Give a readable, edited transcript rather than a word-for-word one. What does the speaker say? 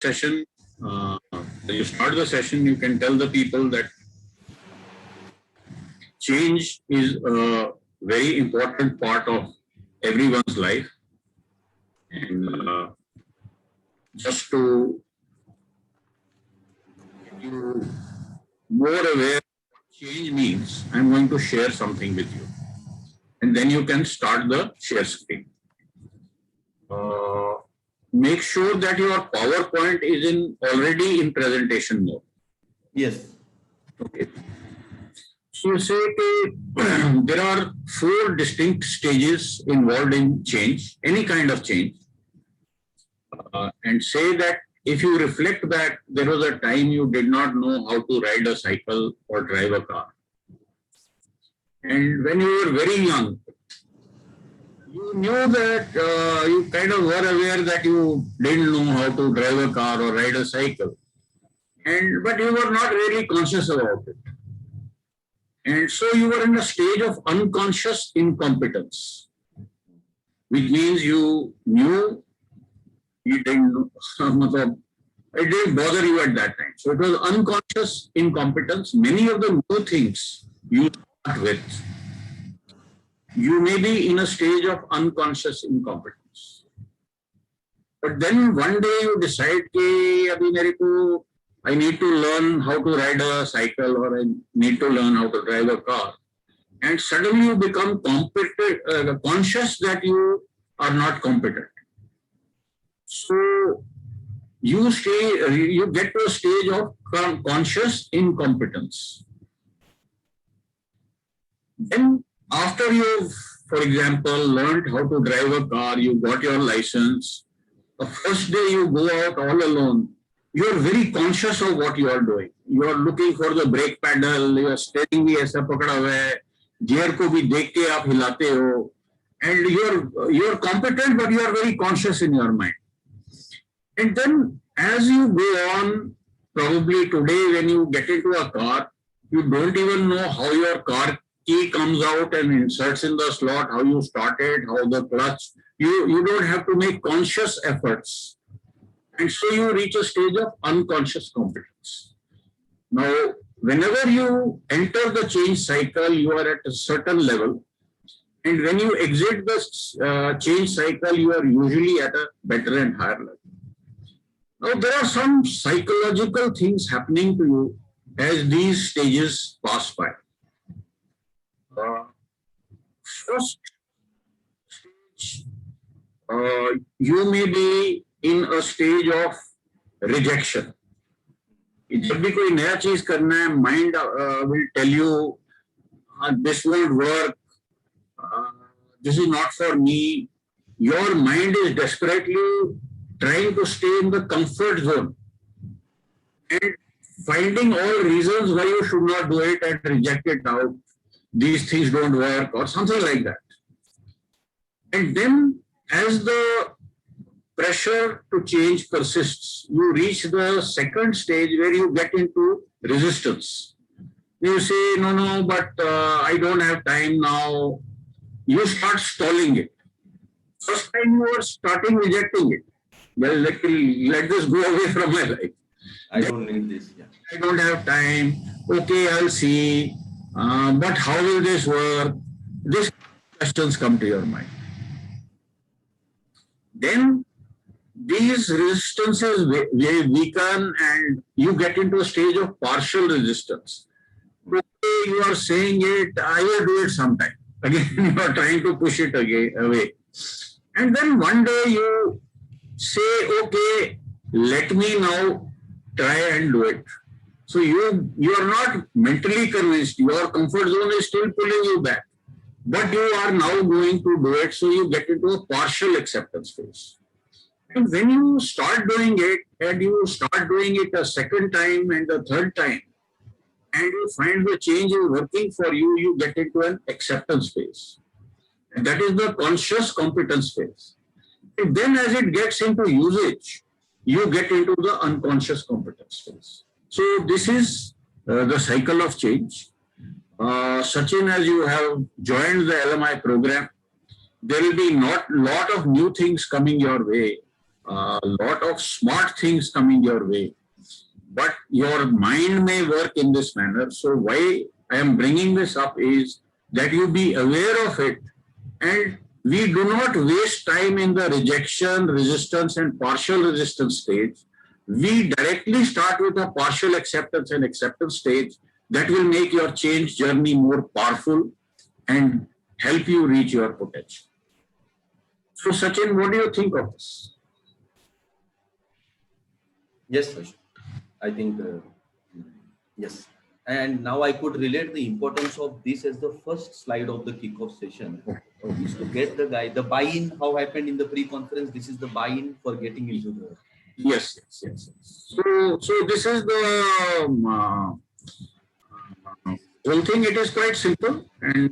session, when you start the session, you can tell the people that change is a very important part of everyone's life. And just to get you more aware of what change means, I'm going to share something with you. And then you can start the share screen. Make sure that your PowerPoint is already in presentation mode. Yes. Okay. So you say that there are 4 distinct stages involved in change, any kind of change, and say that if you reflect back, there was a time you did not know how to ride a cycle or drive a car. And when you were very young, you knew that you kind of were aware that you didn't know how to drive a car or ride a cycle, but you were not really conscious about it. And so you were in a stage of unconscious incompetence, which means you knew you didn't know. It didn't bother you at that time. So it was unconscious incompetence. Many of the new things you start with, you may be in a stage of unconscious incompetence. But then one day you decide that I need to learn how to ride a cycle or I need to learn how to drive a car. And suddenly you become conscious that you are not competent. So you get to a stage of conscious incompetence. Then after you've, for example, learned how to drive a car, you got your license, the first day you go out all alone, you are very conscious of what you are doing. You are looking for the brake pedal, your steering bhi aisa pakda hua hai, gear ko bhi dekh ke aap hilate ho, and you are competent, but you are very conscious in your mind. And then as you go on, probably today when you get into a car, you don't even know how your car key comes out and inserts in the slot, how you started, how the clutch. You don't have to make conscious efforts. And so you reach a stage of unconscious competence. Now, whenever you enter the change cycle, you are at a certain level. And when you exit the change cycle, you are usually at a better and higher level. Now, there are some psychological things happening to you as these stages pass by. First stage, you may be in a stage of rejection. जब भी कोई नया चीज करना है, mind will tell you, this won't work, this is not for me. Your mind is desperately trying to stay in the comfort zone and finding all reasons why you should not do it and reject it out. These things don't work or something like that. And then as the pressure to change persists, you reach the second stage where you get into resistance. You say, no, but I don't have time now. You start stalling it. First time you are starting rejecting it. Well, let this go away from my life. I don't need this. Yeah. I don't have time. Okay, I'll see. But how will this work? These questions come to your mind. Then these resistances weaken and you get into a stage of partial resistance. Okay, you are saying it, I will do it sometime. Again, you are trying to push it away. And then one day you say, okay, let me now try and do it. So you are not mentally convinced. Your comfort zone is still pulling you back. But you are now going to do it, so you get into a partial acceptance phase. And when you start doing it, and you start doing it a second time and a third time, and you find the change is working for you, you get into an acceptance phase. And that is the conscious competence phase. And then as it gets into usage, you get into the unconscious competence phase. So this is the cycle of change. Sachin, as you have joined the LMI program, there will be not lot of new things coming your way. a lot of smart things coming your way, but your mind may work in this manner. So why I am bringing this up is that you be aware of it, and we do not waste time in the rejection, resistance, and partial resistance stage. We directly start with a partial acceptance and acceptance stage that will make your change journey more powerful and help you reach your potential. So, Sachin, what do you think of this? Yes, Harsh. I think, yes. And now I could relate the importance of this as the first slide of the kickoff session. Is to get the buy-in, how happened in the pre-conference. This is the buy-in for getting into the. Yes, yes, yes. So this is the whole thing. It is quite simple, and